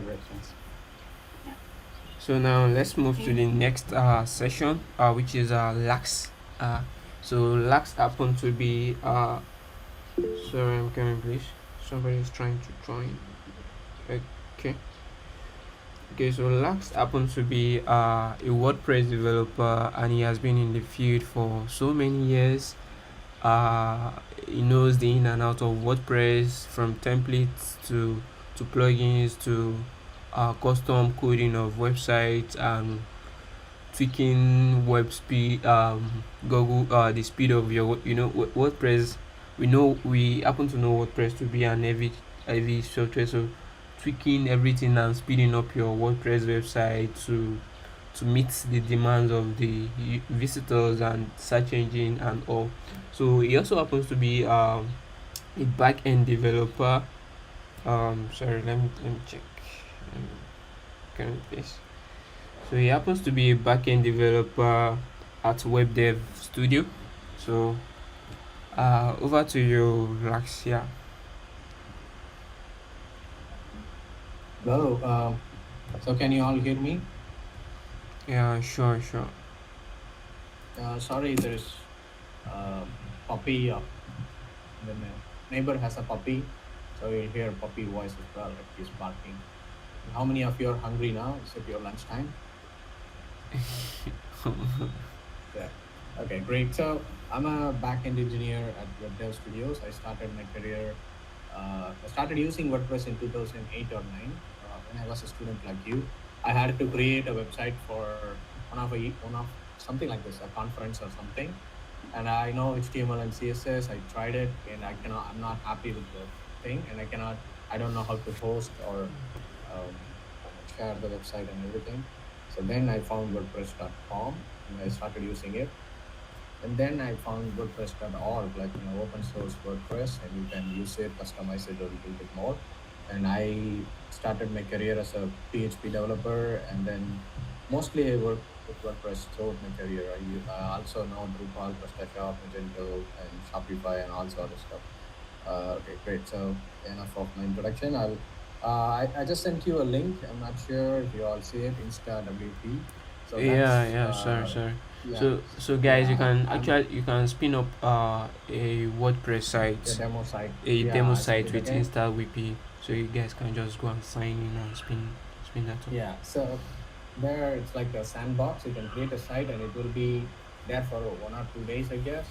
Directions. So now let's move to the next session, which is Lax. So Lax happen to be sorry, I'm coming, please. Somebody is trying to join. Okay. Okay, so Lax happens to be a WordPress developer, and he has been in the field for so many years. He knows the in and out of WordPress, from templates to plugins to custom coding of websites and tweaking web speed, Google, the speed of your, WordPress. We happen to know WordPress to be an heavy software, so tweaking everything and speeding up your WordPress website to meet the demands of the visitors and search engine and all. So he also happens to be a back end developer. Sorry, let me check. Um, can we please? So he happens to be a backend developer at Web Dev Studio. So over to you, Lax. Yeah. Hello. So can you all hear me? Yeah, sure, sure. Sorry, there's puppy. The neighbor has a puppy, so you'll hear puppy voice as well if he's barking. How many of you are hungry now? Is it your lunchtime? Yeah. Okay, great. So I'm a back-end engineer at Web Dev Studios. I started my career. I started using WordPress in 2008 or 9 when I was a student like you. I had to create a website for one of something like this, a conference or something. And I know HTML and CSS. I tried it, and I'm not happy with the thing, and I don't know how to host or um, share the website and everything. So then I found WordPress.com and I started using it. And then I found WordPress.org, like open source WordPress, and you can use it, customize it a little bit more. And I started my career as a PHP developer, and then mostly I work with WordPress throughout my career. I also know Drupal, PrestaShop, Magento, and Shopify, and all sort of stuff. Okay, great. So enough of my introduction. I just sent you a link. I'm not sure if you all see it. Insta WP. So Yeah, that's yeah. Sorry. yeah, So guys, you yeah. can I'm actually you can spin up a WordPress a site, demo site. a Yeah, demo I sent site it with again. InstaWP. So you guys can just go and sign in and spin that up. Yeah. So there, it's like a sandbox. You can create a site, and it will be there for 1 or 2 days, I guess.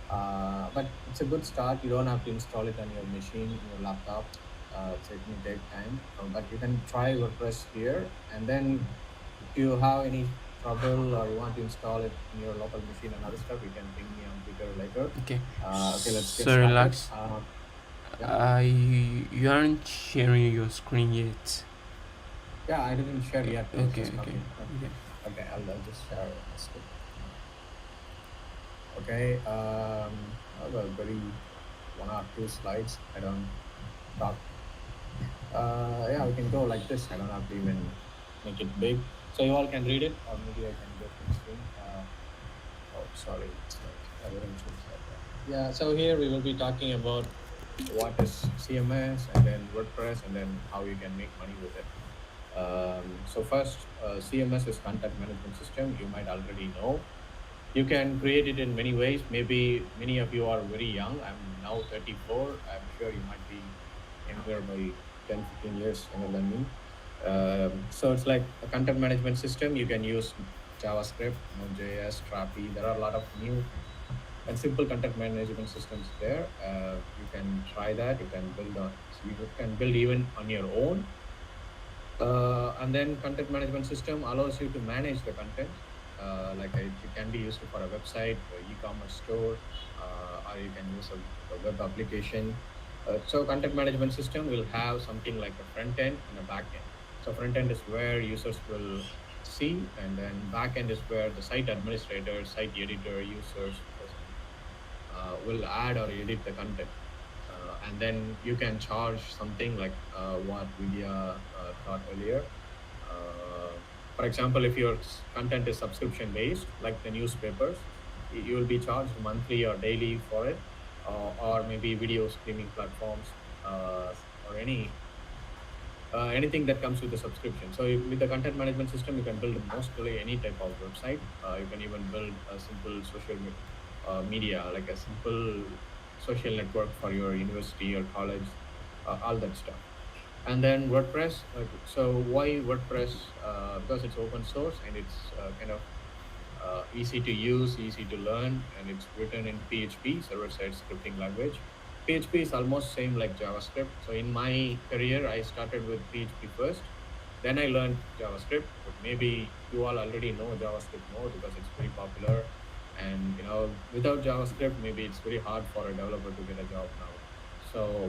But it's a good start. You don't have to install it on your machine, your laptop. So it may take time, but you can try WordPress here, and then if you have any trouble or you want to install it in your local machine and other stuff, you can ping me on Twitter later. Okay. Okay, let's get So started. relax. Yeah, You aren't sharing your screen yet. yeah, I didn't share yet. I was Okay, just okay, talking. okay. Okay, I'll just share a screen. Okay, I have a very 1 or 2 slides. I don't talk. Yeah, we can go like this. I don't have to even make it big. So you all can read it, or maybe I can go full screen. Oh, sorry, it's like I didn't choose that one. Yeah, so here we will be talking about what is CMS, and then WordPress, and then how you can make money with it. So first, CMS is content management system. You might already know. You can create it in many ways. Maybe many of you are very young. I'm now 34. I'm sure you might be younger by 10, 15 years younger than me. So it's like a content management system. You can use JavaScript, Node.js, Trappy. There are a lot of new and simple content management systems there. You can try that. You can build even on your own. And then content management system allows you to manage the content. It can be used for a website, or e-commerce store, or you can use a web application. So content management system will have something like a front end and a back end. So front end is where users will see, and then back end is where the site administrator, site editor, users will add or edit the content. And then you can charge something like what Vidya taught earlier. For example, if your content is subscription based, like the newspapers, you will be charged monthly or daily for it, or maybe video streaming platforms, or any anything that comes with a subscription. So with the content management system, you can build mostly any type of website. You can even build a simple media, like a simple social network for your university or college, all that stuff. And then WordPress. So why WordPress? Because it's open source and it's kind of easy to use, easy to learn, and it's written in PHP, server-side scripting language. PHP is almost same like JavaScript. So in my career, I started with PHP first. Then I learned JavaScript, but maybe you all already know JavaScript more because it's very popular. And without JavaScript, maybe it's very hard for a developer to get a job now. So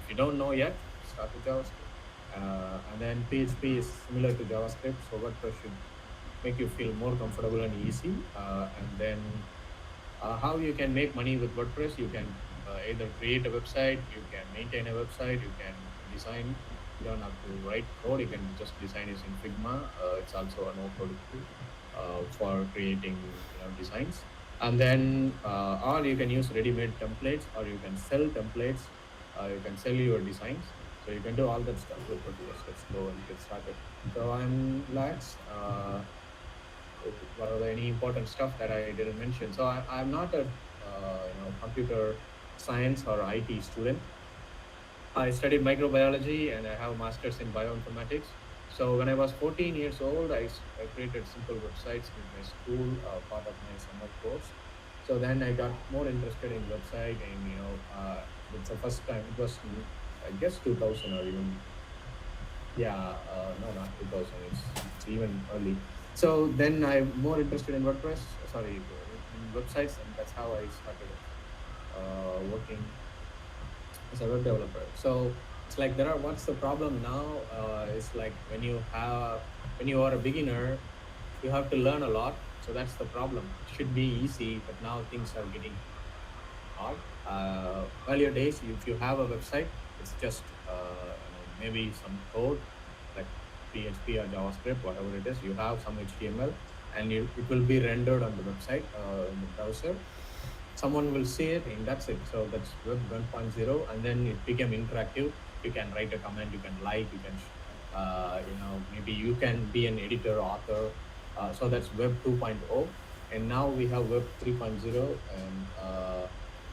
if you don't know yet, start with JavaScript. And then PHP is similar to JavaScript, so WordPress should make you feel more comfortable and easy. And then how you can make money with WordPress? You can either create a website, you can maintain a website, you can design. You don't have to write code. You can just design it in Figma. It's also a no-code tool for creating designs. And then, or you can use ready-made templates, or you can sell templates. You can sell your designs. So you can do all that stuff with WordPress. Let's go and get started. So I'm Lax. What are the any important stuff that I didn't mention? So I'm not a computer science or IT student. I studied microbiology and I have a master's in bioinformatics. So when I was 14 years old, I created simple websites in my school, part of my summer course. So then I got more interested in website, and it's the first time. It was, I guess, 2000 or even, yeah, no, not 2000. It's even early. So then I'm more interested in WordPress, sorry, in websites, and that's how I started working as a web developer. So it's like what's the problem now? Is like when you are a beginner, you have to learn a lot. So that's the problem. It should be easy, but now things are getting hard. Earlier days, if you have a website, it's just maybe some code like PHP or JavaScript, whatever it is. You have some HTML, and it will be rendered on the website in the browser. Someone will see it, and that's it. So that's Web 1.0, and then it became interactive. You can write a comment, you can like, you can, maybe you can be an editor, author. So that's Web 2.0, and now we have Web 3.0, and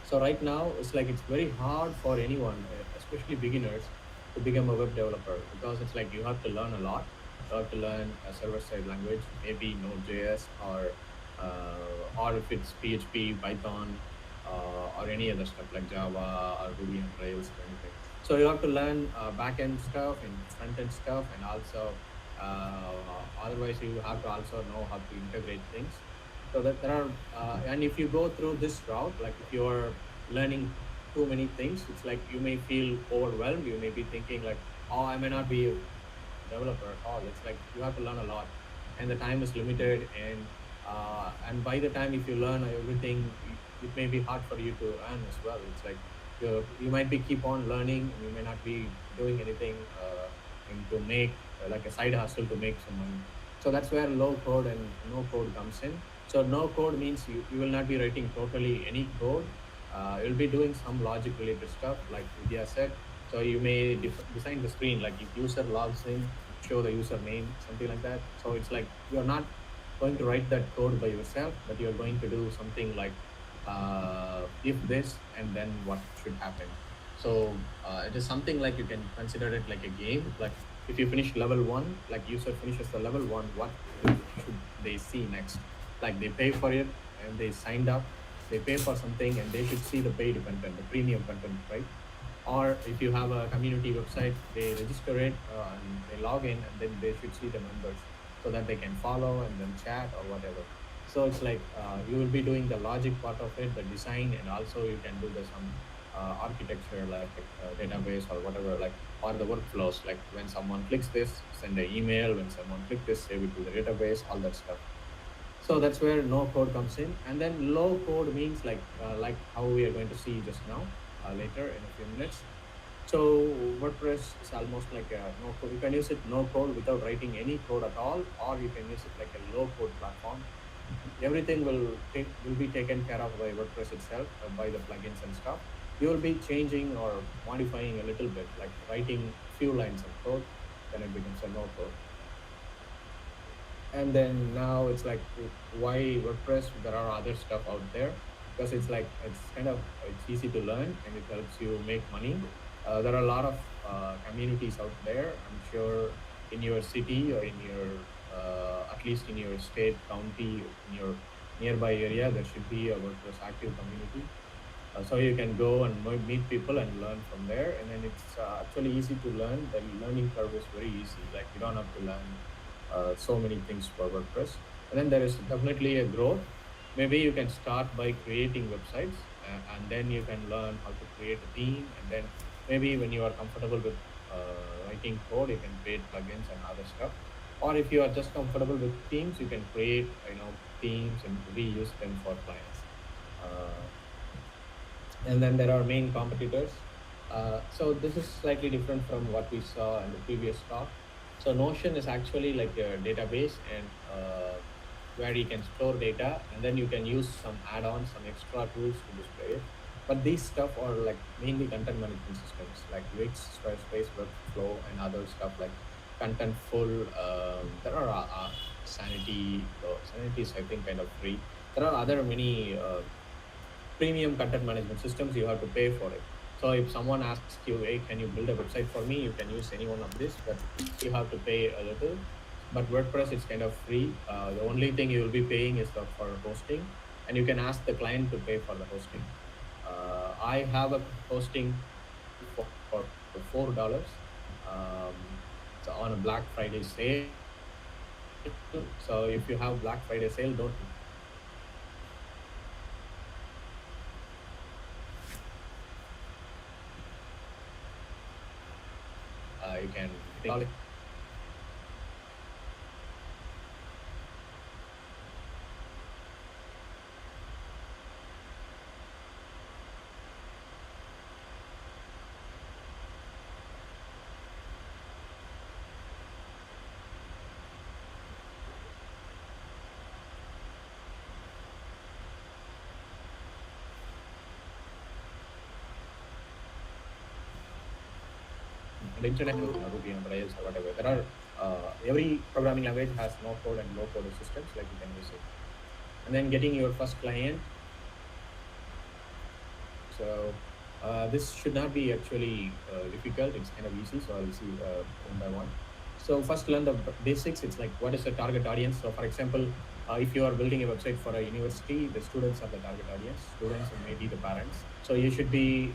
so right now it's like it's very hard for anyone, especially beginners, to become a web developer, because it's like you have to learn a lot. You have to learn a server-side language, maybe Node.js, or if it's PHP, Python, or any other stuff like Java or Ruby on Rails or anything. So you have to learn back-end stuff and front-end stuff, and also otherwise you have to also know how to integrate things. So that there are, and if you go through this route, like if you're learning too many things, it's like you may feel overwhelmed. You may be thinking like, oh, I may not be a developer at all. It's like you have to learn a lot, and the time is limited, and by the time if you learn everything, it may be hard for you to earn as well. It's like you might be keep on learning, and you may not be doing anything to make like a side hustle to make some money. So that's where low code and no code comes in. So no code means you will not be writing totally any code. You'll be doing some logic related stuff like Vidya said. So you may design the screen, like if user logs in, show the username, something like that. So it's like you're not going to write that code by yourself, but you're going to do something like if this and then what should happen. So it is something like you can consider it like a game. Like if you finish level 1, like user finishes the level 1, what should they see next? Like they pay for it and they signed up, they pay for something, and they should see the paid content, the premium content, right? Or if you have a community website, they register it and they log in, and then they should see the members so that they can follow and then chat or whatever. So it's like you will be doing the logic part of it, the design, and also you can do some architecture like database or whatever, like, or the workflows, like when someone clicks this, send an email, when someone clicks this, save it to the database, all that stuff. So that's where no code comes in. And then low code means like how we are going to see just now later in a few minutes. So WordPress is almost like a no code. You can use it no code without writing any code at all, or you can use it like a low code platform. Everything will be taken care of by WordPress itself, by the plugins and stuff. You will be changing or modifying a little bit, like writing few lines of code. So that's where no code comes in. And then low code means like how we are going to see just now later in a few minutes. So WordPress is almost like a no code. You can use it no code without writing any code at all, or you can use it like a low code platform. Everything will be taken care of by WordPress itself, by the plugins and stuff. You will be changing or modifying a little bit, like writing few lines of code. then it becomes a no code. And then now it's like, why WordPress? There are other stuff out there, because it's like, it's easy to learn and it helps you make money. There are a lot of communities out there. I'm sure in your city or in your at least in your state, county, in your nearby area, there should be a WordPress active community. So you can go and meet people and learn from there. And then it's actually easy to learn. The learning curve is very easy. Like, you don't have to learn so many things for WordPress. And then there is definitely a growth. Maybe you can start by creating websites, and then you can learn how to create a theme. And then maybe when you are comfortable with writing code, you can create plugins and other stuff. Or if you are just comfortable with themes, you can create, themes and reuse them for clients. Uh, and then there are main competitors. So this is slightly different from what we saw in the previous talk. So Notion is actually like a database, and where you can store data, and then you can use some add-ons, some extra tools to display it. But these stuff are like mainly content management systems like Wix, Squarespace, Webflow, and other stuff like Contentful. There are Sanity. Sanity is, I think, kind of free. There are other many premium content management systems. You have to pay for it. So if someone asks you, hey, can you build a website for me, you can use any one of this, but you have to pay a little. But WordPress is kind of free. The only thing you will be paying is for hosting, and you can ask the client to pay for the hosting. I have a hosting for $4. um, so on a Black Friday sale. So if you have Black Friday sale, don't miss it. You can call it. The internet, Ruby on Rails or whatever. There are every programming language has no code and low code systems, like you can use it. And then getting your first client. So this should not be actually difficult. It's kind of easy. So I'll see one by one. So first learn the basics. It's like, what is the target audience? So for example, if you are building a website for a university, the students are the target audience, students and maybe the parents. So you should be,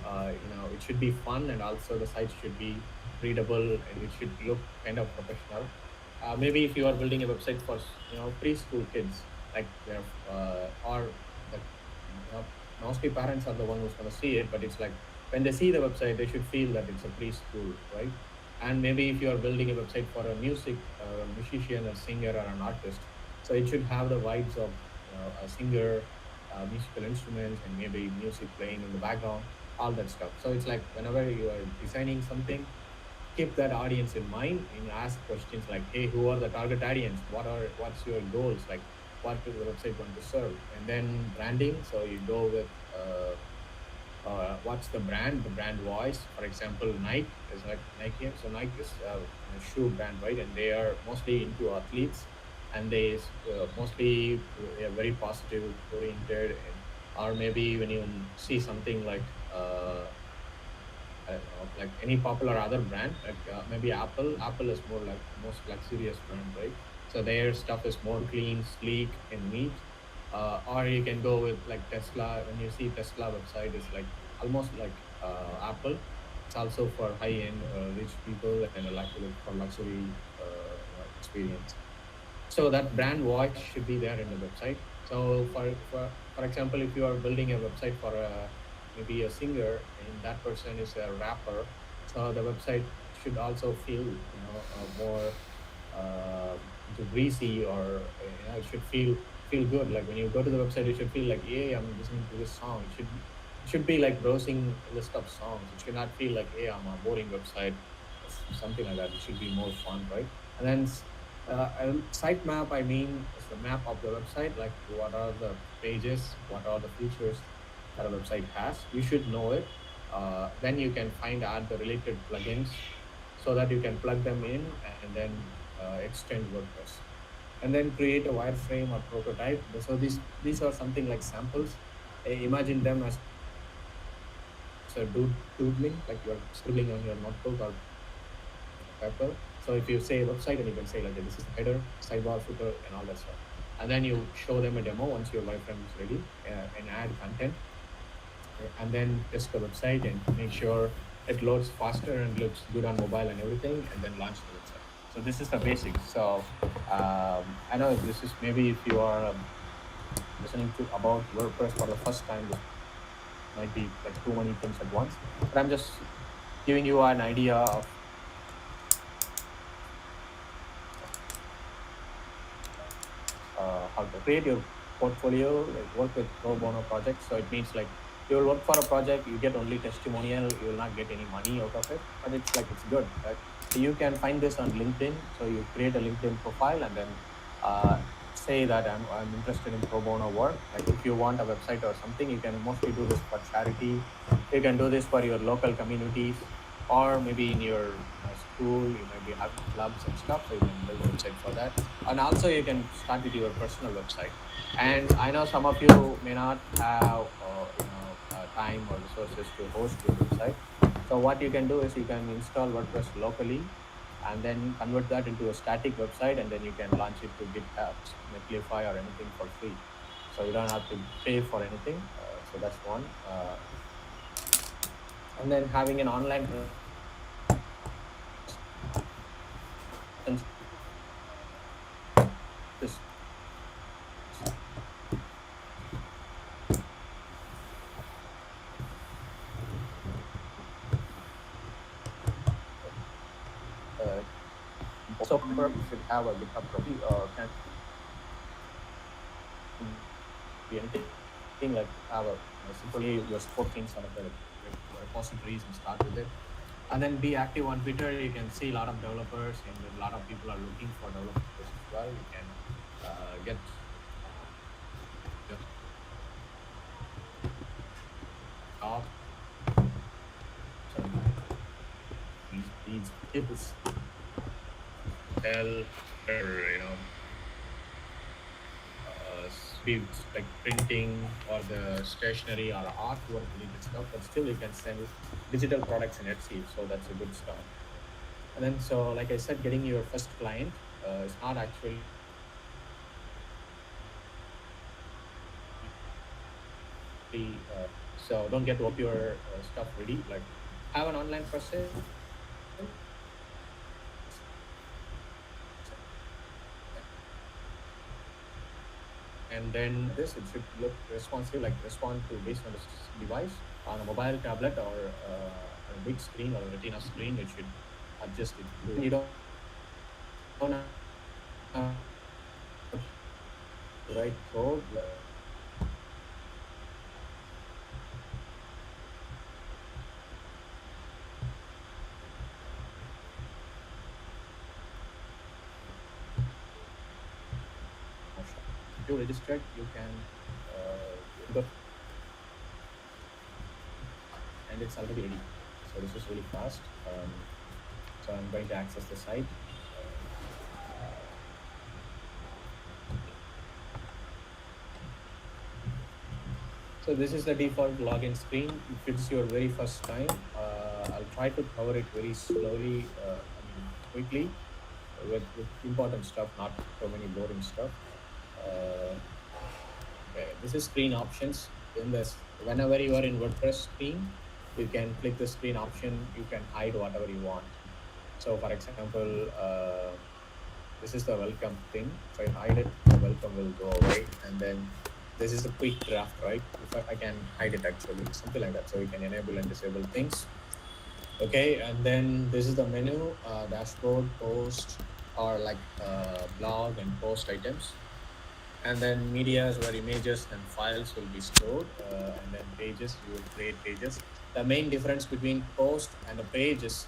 it should be fun, and also the site should be readable, and it should look kind of professional. Maybe if you are building a website for, preschool kids, like or the, mostly parents are the one who's going to see it, but it's like, when they see the website, they should feel that it's a preschool, right? And maybe if you are building a website for a musician, a singer, or an artist, so it should have the vibes of a singer, musical instruments, and maybe music playing in the background, all that stuff. So it's like, whenever you are designing something, keep that audience in mind and ask questions like, hey, who are the target audience? What's your goals? Like, what is the website going to serve? And then branding. So you go with what's the brand voice. For example, Nike is like Nike. So Nike is a shoe brand, right? And they are mostly into athletes, and they mostly very positive oriented. And or maybe when you see something like I don't know, like any popular other brand, like maybe Apple. Apple is more like most luxurious brand, right? So their stuff is more clean, sleek, and neat. Or you can go with like Tesla. When you see Tesla website, it's like almost like Apple. It's also for high-end rich people, and for luxury experience. So that brand voice should be there in the website. So for example, if you are building a website for maybe a singer, and that person is a rapper, so the website should also feel, more breezy, or it should feel good. Like when you go to the website, it should feel like, hey, I'm listening to this song. It should be like browsing a list of songs. It should not feel like, hey, I'm a boring website, something like that. It should be more fun, right? And then a sitemap, I mean, is the map of the website, like what are the pages, what are the features that a website has. You should know it. Then you can add the related plugins. so that you can plug them in and then extend WordPress, and then create a wireframe or prototype. So these are something like samples. Imagine them as a doodling, like you're scribbling on your notebook or paper. So if you say website, and you can say like this is the header, sidebar, footer, and all that stuff. And then you show them a demo once your wireframe is ready, and add content, and then test the website and make sure it loads faster and looks good on mobile and everything, and then launch the website. So this is the basics. So I know this is maybe if you are listening to about WordPress for the first time, this might be like too many things at once. But I'm just giving you an idea of how to create your portfolio, like work with pro bono projects. So it means like you will work for a project, you get only testimonial, you will not get any money out of it, but it's like it's good, right? So you can find this on LinkedIn. So you create a LinkedIn profile and then uh, say that I'm interested in pro bono work. Like if you want a website or something, you can mostly do this for charity. You can do this for your local communities, or maybe in your school, you might be having clubs and stuff. So you can build a website for that, and also you can start with your personal website. And I know some of you may not have time or resources to host your website. So what you can do is you can install WordPress locally and then convert that into a static website, and then you can launch it to GitHub, Netlify, or anything for free. So you don't have to pay for anything. So that's one. And then having an online presence is also you should have a GitHub profile. Can be anything like have a simply your support things on the repositories and start with it. And then be active on Twitter. You can see a lot of developers, and a lot of people are looking for developers as well. You can get jobs and these tips tell or be like printing or the stationery or artwork related stuff, but still you can sell digital products in Etsy. So that's a good start. And then, so like I said, getting your first client is not actually so don't get up your stuff ready. Like have an online presence, and then this it should look responsive, like respond to based on the device on a mobile tablet or a big screen or a retina screen. It should adjust it. You don't have to write code. If you registered, you can go, and it's already ready. So this is really fast. So I'm going to access the site. So this is the default login screen. If it's your very first time, I'll try to cover it very slowly, quickly, with important stuff, not so many boring stuff. Okay, this is screen options. In this, whenever you are in WordPress screen, you can click the screen option. You can hide whatever you want. So for example, this is the welcome thing. If I hide it, the welcome will go away. And then this is a quick draft, right? If I can hide it actually, something like that. So you can enable and disable things. Okay, and then this is the menu, dashboard, post, or like blog and post items. And then medias where images and files will be stored, and then pages, you will create pages. The main difference between post and a page is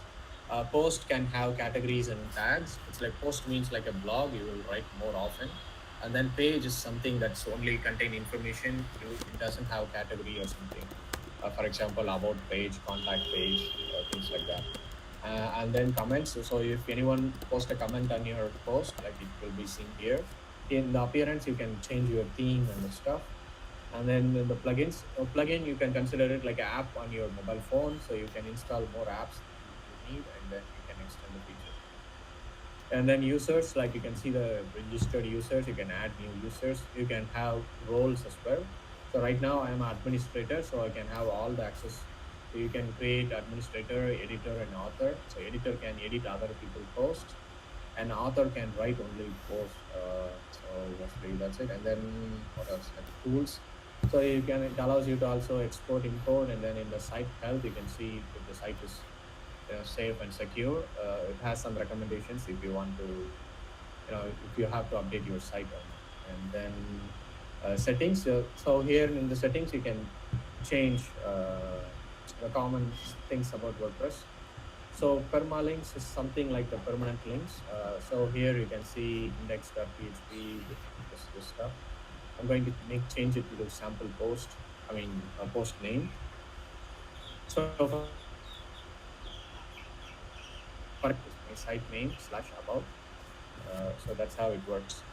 post can have categories and tags. It's like post means like a blog, you will write more often, and then page is something that's only contain information. It doesn't have category or something. For example, about page, contact page, things like that. And then comments. So if anyone post a comment on your post, like it will be seen here. In the appearance, you can change your theme and the stuff. And then in the plugins, a plugin, you can consider it like an app on your mobile phone, so you can install more apps you need, and then you can extend the feature. And then users, like you can see the registered users, you can add new users, you can have roles as well. So right now I am an administrator, so I can have all the access. So you can create administrator, editor, and author. So editor can edit other people posts, and author can write only posts. So mostly that's it. And then what else, like tools. So you can, it allows you to also export, import. And then in the site health, you can see if the site is safe and secure. It has some recommendations if you want to, if you have to update your site or not. And then settings. So here in the settings, you can change the common things about WordPress. So permalinks is something like the permanent links. So here you can see index.php, this stuff. I'm going to change it to the sample post. I mean, a post name. So for example, is my site name /about. So that's how it works.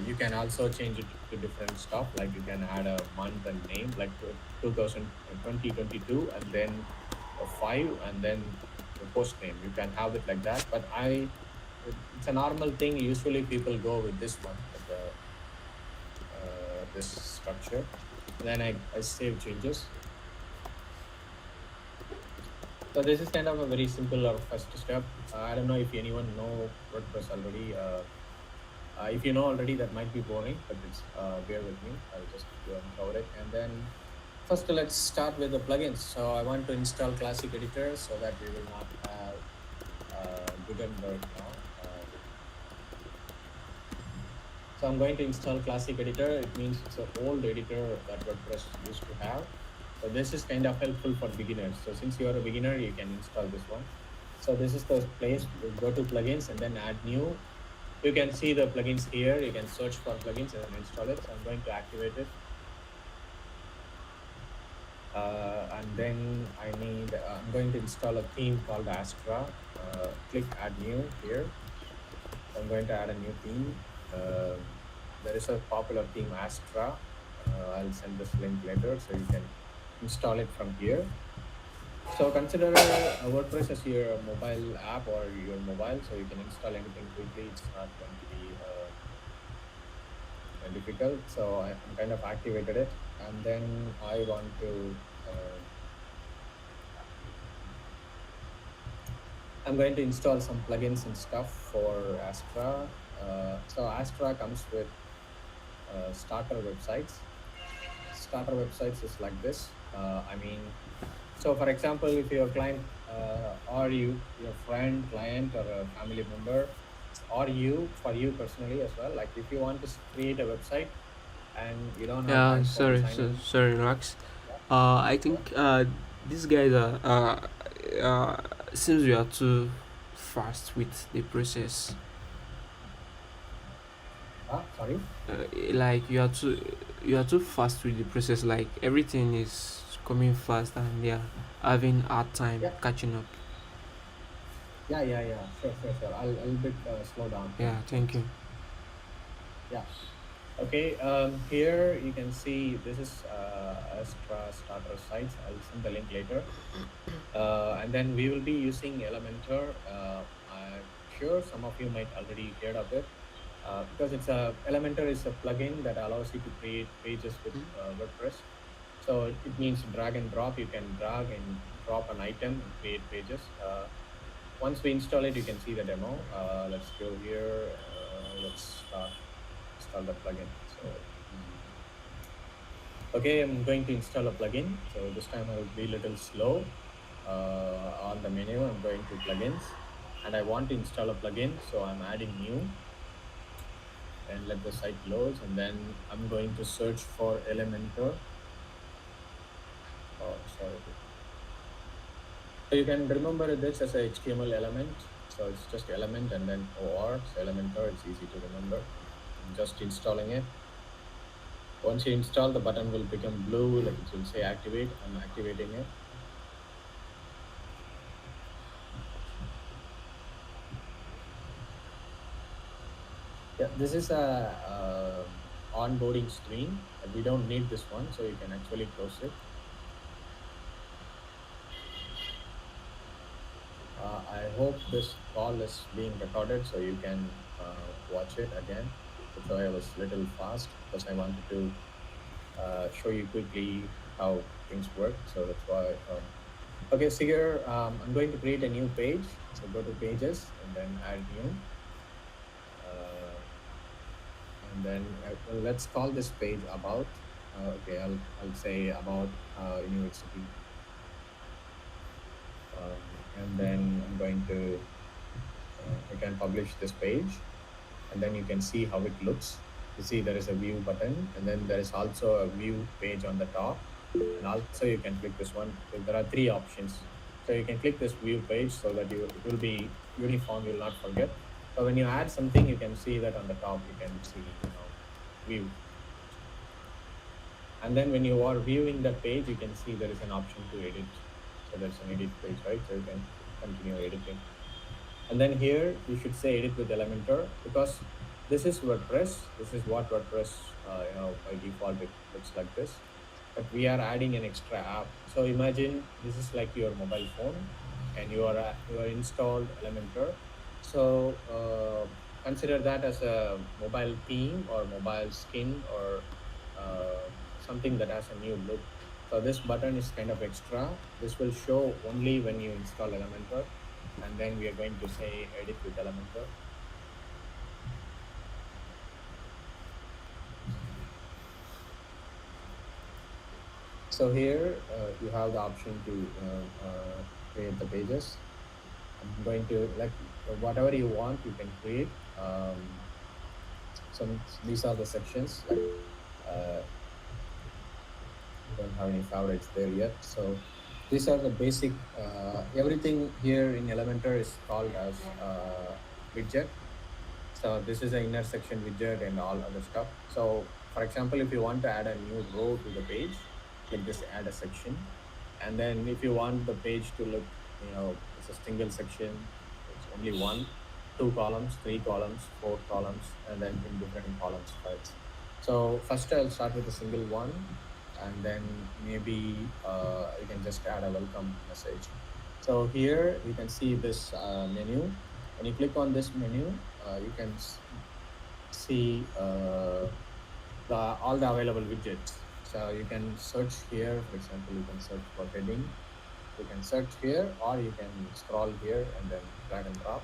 You can also change it to different stuff, like you can add a month and name, like 2022, and then a 5, and then the post name. You can have it like that, but it's a normal thing. Usually people go with this one, like this structure. And then I save changes. So this is kind of a very simple or first step. I don't know if anyone know WordPress already. If you know already, that might be boring, but it's bear with me. I'll just go and cover it. And then first, let's start with the plugins. So I want to install Classic Editor so that we will not have Gutenberg now. So I'm going to install Classic Editor. It means it's an old editor that WordPress used to have. So this is kind of helpful for beginners. So since you are a beginner, you can install this one. So this is the place. We'll go to plugins and then add new. You can see the plugins here. You can search for plugins and install it. So I'm going to activate it. And then I'm going to install a theme called Astra. Click add new here. I'm going to add a new theme. There is a popular theme, Astra. I'll send this link later so you can install it from here. So consider WordPress as your mobile app or your mobile, so you can install anything quickly. It's not going to be difficult. So I'm kind of activated it, and then I want to I'm going to install some plugins and stuff for Astra. So Astra comes with starter websites. Starter websites is like this. So for example, if your client or your friend, client, or a family member, or for you personally as well, like if you want to create a website and you don't have Yeah, time for sorry, Lax. I think these guys are seems we are too fast with the process. sorry. Like you are too fast with the process. Like everything is coming fast, and they are having hard time Yeah, catching up. yeah. Sure. I'll bit slow down for Yeah, you. thank you. Yeah. Okay, here you can see this is Astra starter sites. I'll send the link later. And then we will be using Elementor. I'm sure some of you might already heard of it because Elementor is a plugin that allows you to create pages with WordPress. So it means drag and drop. You can drag and drop an item and create pages. Once we install it, you can see the demo. Let's go here. Let's install the plugin. So, okay, I'm going to install a plugin. So this time I will be a little slow. On the menu, I'm going to plugins, and I want to install a plugin. So I'm adding new, and let the site loads, and then I'm going to search for Elementor. Oh, sorry. So you can remember this as a HTML element. So it's just element and then OR. So Elementor, it's easy to remember. I'm just installing it. Once you install, the button will become blue, like it will say activate. I'm activating it. Yeah, this is a onboarding screen. We don't need this one, so you can actually close it. I hope this call is being recorded so you can watch it again. That's why I was a little fast because I wanted to show you quickly how things work. So that's why. Okay, so here I'm going to create a new page. So go to pages and then add new. Uh, and then well, let's call this page about. Okay, I'll say about university. And then I'm going to I can publish this page, and then you can see how it looks. You see there is a view button, and then there is also a view page on the top, and also you can click this one. There are three options, so you can click this view page so that it will be uniform. You will not forget. So when you add something, you can see that on the top. You can see view, and then when you are viewing that page, you can see there is an option to edit. So there's an edit page, right? So you can continue editing. And then here you should say edit with Elementor because this is WordPress. This is what WordPress, by default it looks like this. But we are adding an extra app. So imagine this is like your mobile phone, and you are installed Elementor. So consider that as a mobile theme or mobile skin or something that has a new look. So this button is kind of extra. This will show only when you install Elementor, and then we are going to say edit with Elementor. So here you have the option to create the pages. I'm going to like whatever you want you can create. Some These are the sections like uh, we don't have any favorites there yet. So these are the basic everything here in Elementor is called as widget. So this is an intersection widget and all other stuff. So for example, if you want to add a new row to the page, click this add a section. And then if you want the page to look, it's a single section, it's only one, two columns, three columns, four columns, and then in different columns files. So first I'll start with a single one, and then maybe you can just add a welcome message. So here you can see this menu. When you click on this menu, you can see all the available widgets. So you can search here. For example, you can search for heading. You can search here, or you can scroll here and then drag and drop.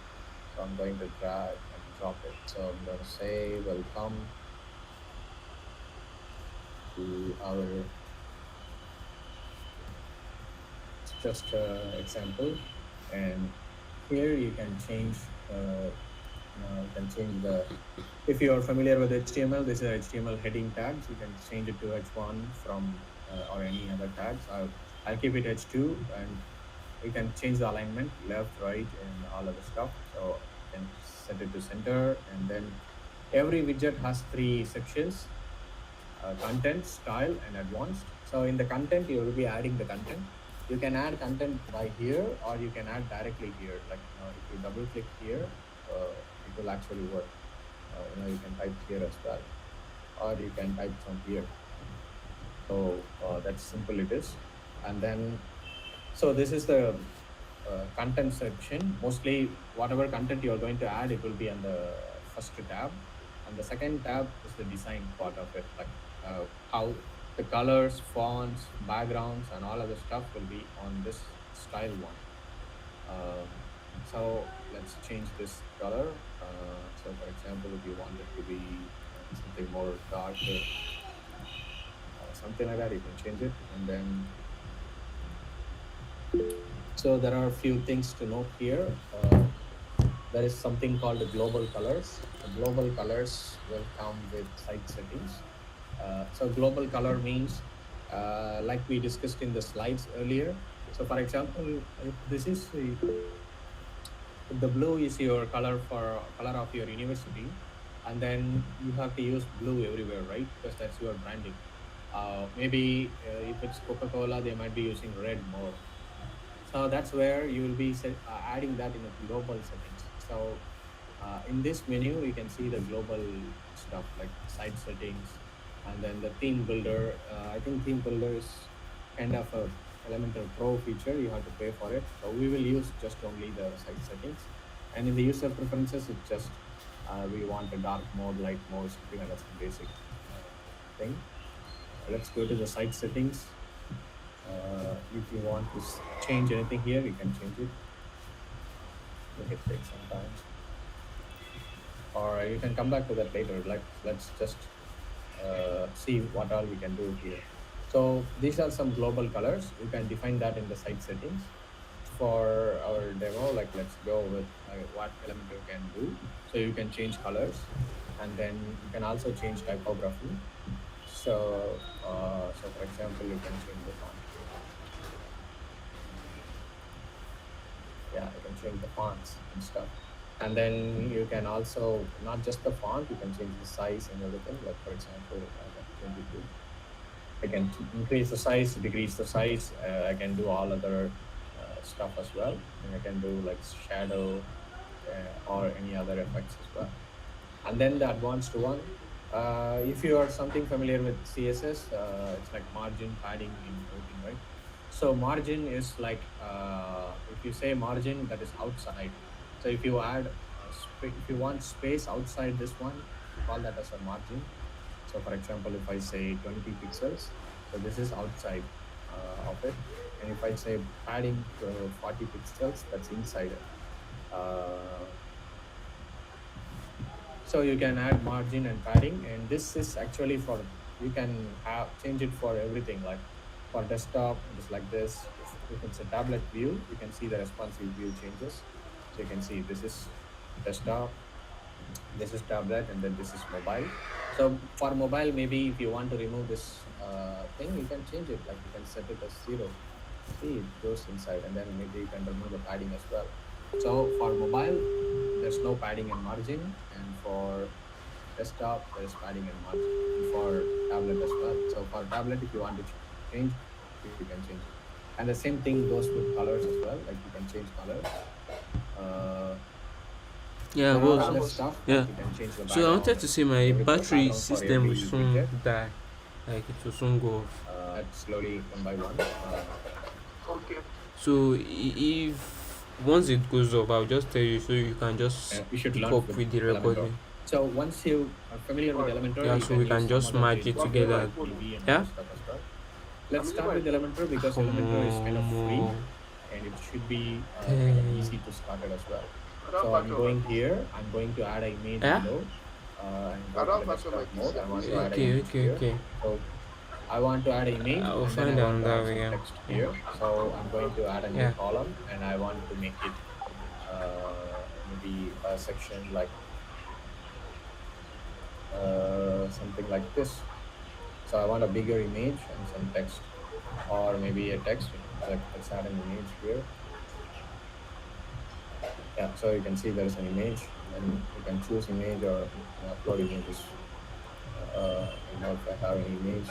So I'm going to drag and drop it. So I'm going to say welcome to our just example. And here you can change. You can change the. If you are familiar with HTML, this is HTML heading tags. You can change it to H1 from or any other tags. I'll keep it H2, and you can change the alignment left, right, and all other stuff. So you can set it to center, and then every widget has three sections: content, style, and advanced. So in the content, you will be adding the content. You can add content by here, or you can add directly here. Like if you double click here, it will actually work. You can type here as well, or you can type from here. So that's simple it is. And then so this is the content section. Mostly whatever content you are going to add, it will be on the first tab, and the second tab is the design part of it, like how the colors, fonts, backgrounds, and all other stuff will be on this style one. um, so let's change this color. So for example, if you want it to be something more darker, something like that, you can change it. And then so there are a few things to note here. There is something called the global colors. The global colors will come with site settings. So global color means, like we discussed in the slides earlier. So for example, if this is the blue is your color of your university, and then you have to use blue everywhere, right? Because that's your branding. Maybe if it's Coca-Cola, they might be using red more. So that's where you will be adding that in the global settings. So In this menu, you can see the global stuff like site settings, and then the theme builder. I think theme builder is kind of a Elementor Pro feature. You have to pay for it. So we will use just only the site settings. And in the user preferences, it's just we want a dark mode, light mode, something like that's the basic thing. Let's go to the site settings. If you want to change anything here, you can change it. It takes some time, or you can come back to that later. Let's just see what all we can do here. So these are some global colors. You can define that in the site settings. For our demo, like let's go with what Elementor can do. So you can change colors, and then you can also change typography. So, so for example, you can change the font. Yeah, you can change the fonts and stuff. And then you can also, not just the font, you can change the size and everything. Like for example, I can change it to, I can increase the size, decrease the size. I can do all other stuff as well. And I can do like shadow or any other effects as well. And then the advanced one, if you are something familiar with CSS, it's like margin, padding, and everything, right? So margin is like, if you say margin, that is outside. So if you add, if you want space outside this one, call that as a margin. So for example, if I say 20 pixels, so this is outside of it. And if I say padding 40 pixels, that's inside it. So you can add margin and padding, and this is actually for, you can have change it for everything. Like for desktop, just like this. If it's a tablet view, you can see the responsive view changes. So you can see this is desktop, this is tablet, and then this is mobile. So for mobile, maybe if you want to remove this thing, you can change it. Like you can set it as 0. See, it goes inside, and then maybe you can remove the padding as well. So for mobile, there's no padding and margin, and for desktop, there's padding and margin, and for tablet as well. So for tablet, if you want to change, you can change it. And the same thing goes with colors as well. Like you can change colors. Yeah, There are other was stuff. yeah. Like you can change the So I wanted to say my battery background for system will every soon widget. die. Like it will soon go off. Slowly one by one. Okay. So if once it goes up, I'll just tell you so you can just You should keep learn up with with the Elementor. recording. So once you are familiar with Elementor, Yeah, you so we can use just some other merge it changes together. like DB and Yeah. other stuff as well. Let's start with Elementor because Elementor is kind of free and it should be kind of easy to start it as well. So I'm going here. I'm going to add an image Yeah? below. And go to the desktop mode. I want to add an Okay, image here. okay. So I want to add an image. I will and then find I want to another add some way, yeah. text here. So I'm going to add a new Yeah. column and I want to make it maybe a section like something like this. So I want a bigger image and some text, or maybe a text. Like let's add an image here. Yeah, so you can see there is an image, and you can choose image or upload images. If I have an image.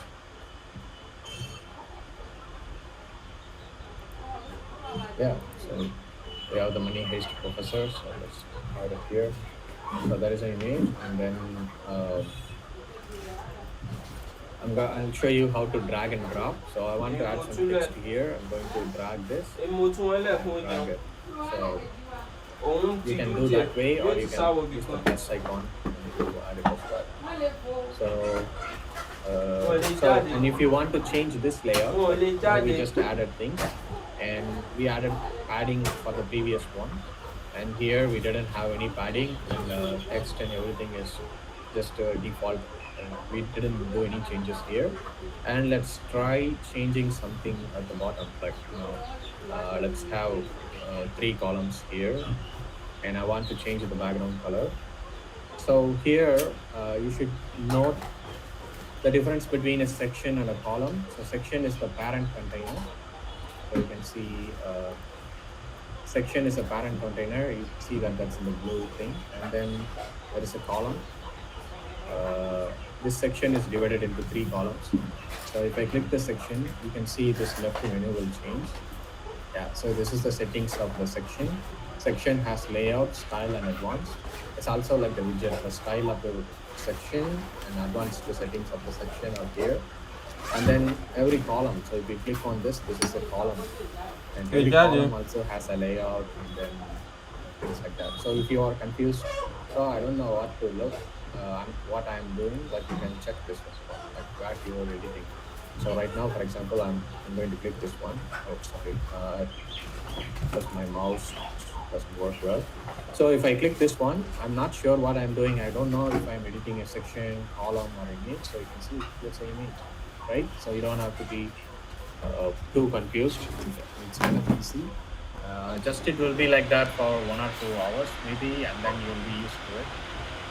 Yeah, so we have the money heist professor. So let's add it here. So there is an image, and then I'll show you how to drag and drop. So I want to add some text here. I'm going to drag this. Drag it. So you can do that way, or you can use the plus icon to add it as well. So, and if you want to change this layout, we just added things, and we added padding for the previous one. And here we didn't have any padding, and text and everything is just default. We didn't do any changes here. And let's try changing something at the bottom. Like let's have 3 columns here, and I want to change the background color. So here you should note the difference between a section and a column. So section is the parent container. So you can see section is a parent container. You see that that's in the blue thing, and then there is a column. This section is divided into 3 columns. So if I click the section, you can see this left menu will change. Yeah, so this is the settings of the section. Section has layout, style, and advanced. It's also like the widget, the style of the section and advanced the settings of the section are here. And then every column. So if you click on this is a column, and Hey, every Daddy. column also has a layout and then things like that. So if you are confused, so I don't know what to look, what I'm doing, like you can check this one, like where you are editing. So right now, for example, I'm going to click this one. Oh, sorry, because my mouse doesn't work well. So if I click this one, I'm not sure what I'm doing. I don't know if I'm editing a section, column, or image. So you can see it's an image, right? So you don't have to be too confused. It's kind of easy. Just it will be like that for 1 or 2 hours maybe, and then you'll be used to it,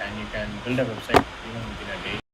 and you can build a website even within a day.